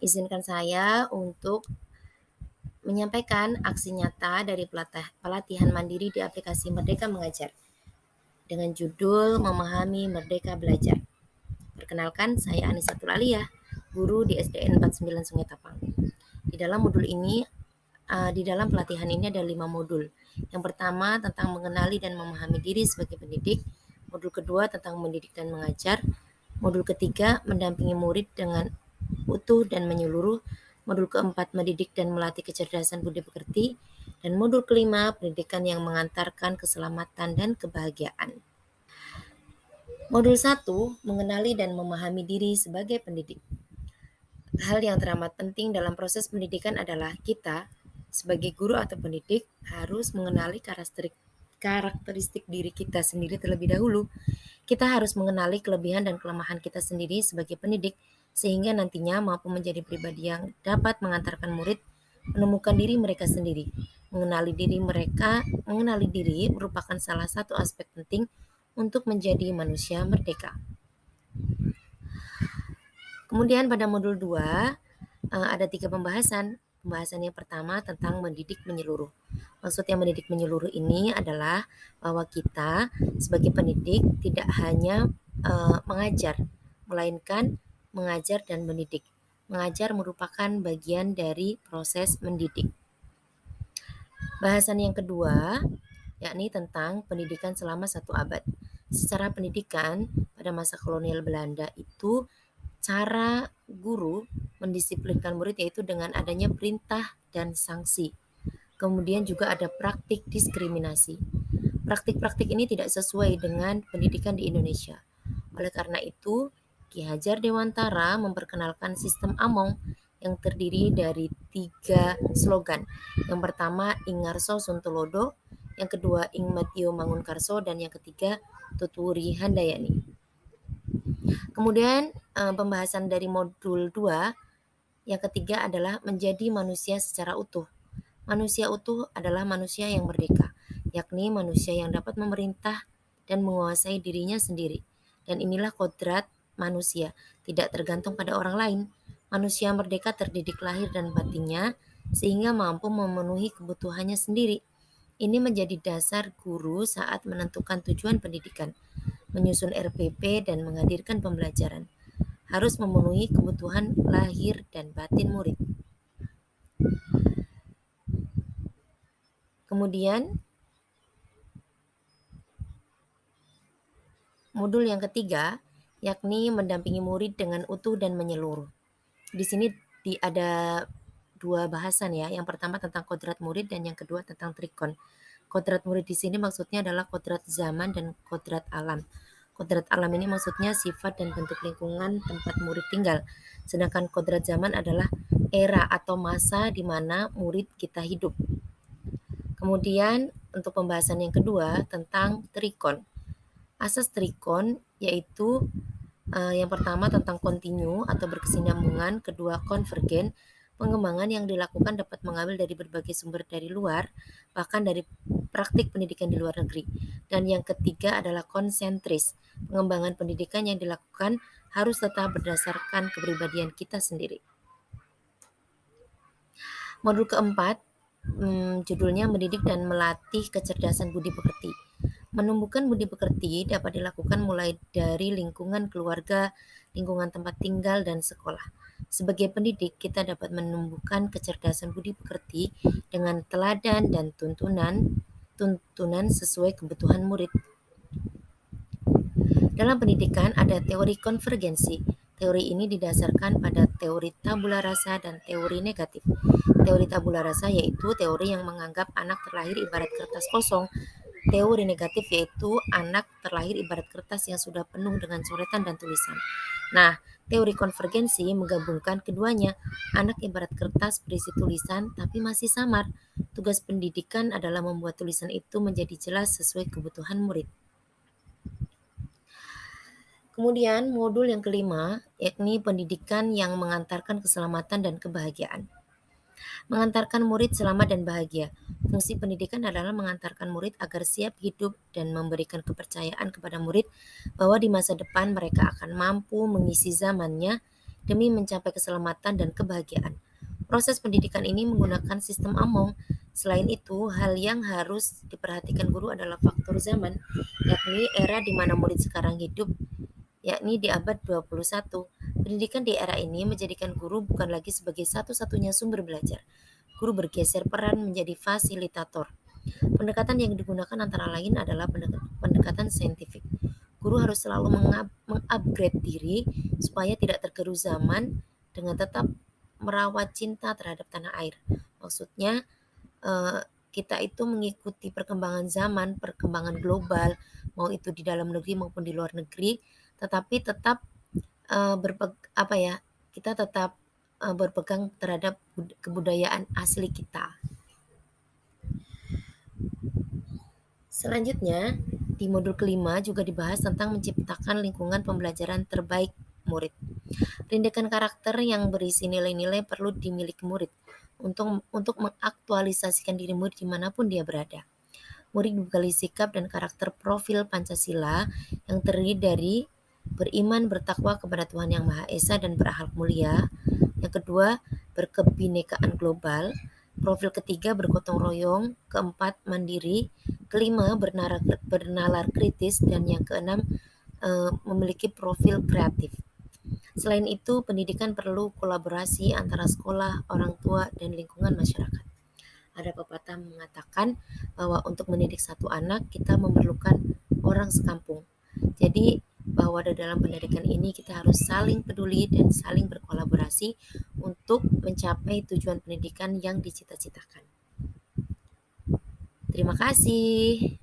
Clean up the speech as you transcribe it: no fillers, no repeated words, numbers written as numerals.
Izinkan saya untuk menyampaikan aksi nyata dari pelatihan mandiri di aplikasi Merdeka Mengajar dengan judul Memahami Merdeka Belajar. Perkenalkan, saya Anissa Tulaliah, guru di SDN 49 Sungai Tapang. Di dalam modul ini, di dalam pelatihan ini ada 5 modul. Yang pertama tentang mengenali dan memahami diri sebagai pendidik, modul kedua tentang mendidik dan mengajar, modul ketiga mendampingi murid dengan utuh dan menyeluruh, modul keempat mendidik dan melatih kecerdasan budi pekerti, dan modul kelima pendidikan yang mengantarkan keselamatan dan kebahagiaan. Modul 1 mengenali dan memahami diri sebagai pendidik. Hal yang teramat penting dalam proses pendidikan adalah kita sebagai guru atau pendidik harus mengenali karakteristik diri kita sendiri terlebih dahulu. Kita harus mengenali kelebihan dan kelemahan kita sendiri sebagai pendidik sehingga nantinya mampu menjadi pribadi yang dapat mengantarkan murid menemukan diri mereka sendiri. Mengenali diri merupakan salah satu aspek penting untuk menjadi manusia merdeka. Kemudian pada modul 2 ada 3 pembahasan. Pembahasan yang pertama tentang mendidik menyeluruh. Maksudnya mendidik menyeluruh ini adalah bahwa kita sebagai pendidik tidak hanya mengajar, melainkan mengajar dan mendidik. Mengajar merupakan bagian dari proses mendidik. Bahasan yang kedua yakni tentang pendidikan selama 1 abad. Secara pendidikan pada masa kolonial Belanda itu cara guru mendisiplinkan murid yaitu dengan adanya perintah dan sanksi. Kemudian juga ada praktik diskriminasi. Praktik-praktik ini tidak sesuai dengan pendidikan di Indonesia. Oleh karena itu, Ki Hajar Dewantara memperkenalkan sistem Among yang terdiri dari 3 slogan. Yang pertama, Ing Ngarso Suntulodo, yang kedua, Ing Matio Mangunkarso, dan yang ketiga, Tuturi Handayani. Kemudian pembahasan dari modul 2 yang ketiga adalah menjadi manusia secara utuh. Manusia utuh adalah manusia yang merdeka, yakni manusia yang dapat memerintah dan menguasai dirinya sendiri. Dan inilah kodrat manusia, tidak tergantung pada orang lain. Manusia merdeka terdidik lahir dan batinnya sehingga mampu memenuhi kebutuhannya sendiri. Ini menjadi dasar guru saat menentukan tujuan pendidikan, menyusun RPP dan menghadirkan pembelajaran. Harus memenuhi kebutuhan lahir dan batin murid. Kemudian modul yang ketiga yakni mendampingi murid dengan utuh dan menyeluruh. Di sini ada 2 bahasan ya. Yang pertama tentang kodrat murid dan yang kedua tentang trikon. Kodrat murid di sini maksudnya adalah kodrat zaman dan kodrat alam. Kodrat alam ini maksudnya sifat dan bentuk lingkungan tempat murid tinggal. Sedangkan kodrat zaman adalah era atau masa di mana murid kita hidup. Kemudian untuk pembahasan yang kedua tentang trikon. Asas trikon yaitu yang pertama tentang kontinu atau berkesinambungan, kedua konvergen, pengembangan yang dilakukan dapat mengambil dari berbagai sumber dari luar, bahkan dari praktik pendidikan di luar negeri. Dan yang ketiga adalah konsentris, pengembangan pendidikan yang dilakukan harus tetap berdasarkan kepribadian kita sendiri. Modul keempat, judulnya mendidik dan melatih kecerdasan budi pekerti. Menumbuhkan budi pekerti dapat dilakukan mulai dari lingkungan keluarga, lingkungan tempat tinggal, dan sekolah. Sebagai pendidik, kita dapat menumbuhkan kecerdasan budi pekerti dengan teladan dan tuntunan sesuai kebutuhan murid. Dalam pendidikan ada teori konvergensi. Teori ini didasarkan pada teori tabula rasa dan teori negatif. Teori tabula rasa yaitu teori yang menganggap anak terlahir ibarat kertas kosong. Teori negatif yaitu anak terlahir ibarat kertas yang sudah penuh dengan coretan dan tulisan. Nah, teori konvergensi menggabungkan keduanya. Anak ibarat kertas berisi tulisan tapi masih samar. Tugas pendidikan adalah membuat tulisan itu menjadi jelas sesuai kebutuhan murid. Kemudian modul yang kelima yakni pendidikan yang mengantarkan keselamatan dan kebahagiaan. Mengantarkan murid selamat dan bahagia. Fungsi pendidikan adalah mengantarkan murid agar siap hidup dan memberikan kepercayaan kepada murid bahwa di masa depan mereka akan mampu mengisi zamannya demi mencapai keselamatan dan kebahagiaan. Proses pendidikan ini menggunakan sistem Among. Selain itu, hal yang harus diperhatikan guru adalah faktor zaman, yakni era di mana murid sekarang hidup, yakni di abad 21. Pendidikan di era ini menjadikan guru bukan lagi sebagai satu-satunya sumber belajar. Guru bergeser peran menjadi fasilitator. Pendekatan yang digunakan antara lain adalah pendekatan saintifik. Guru harus selalu mengupgrade diri supaya tidak tergerus zaman dengan tetap merawat cinta terhadap tanah air. Maksudnya kita itu mengikuti perkembangan zaman, perkembangan global, mau itu di dalam negeri maupun di luar negeri, tetapi tetap kita tetap berpegang terhadap kebudayaan asli kita. Selanjutnya, di modul kelima juga dibahas tentang menciptakan lingkungan pembelajaran terbaik murid. Tindakan karakter yang berisi nilai-nilai perlu dimiliki murid untuk mengaktualisasikan diri murid dimanapun dia berada. Murid dibekali sikap dan karakter profil Pancasila yang terdiri dari beriman bertakwa kepada Tuhan Yang Maha Esa dan berakhlak mulia. Yang kedua, berkebinekaan global. Profil ketiga, bergotong royong. Keempat, mandiri. Kelima, bernalar kritis. Dan yang keenam, memiliki profil kreatif. Selain itu, pendidikan perlu kolaborasi antara sekolah, orang tua, dan lingkungan masyarakat. Ada pepatah mengatakan bahwa untuk mendidik satu anak, kita memerlukan orang sekampung. Jadi, bahwa di dalam pendidikan ini kita harus saling peduli dan saling berkolaborasi untuk mencapai tujuan pendidikan yang dicita-citakan. Terima kasih.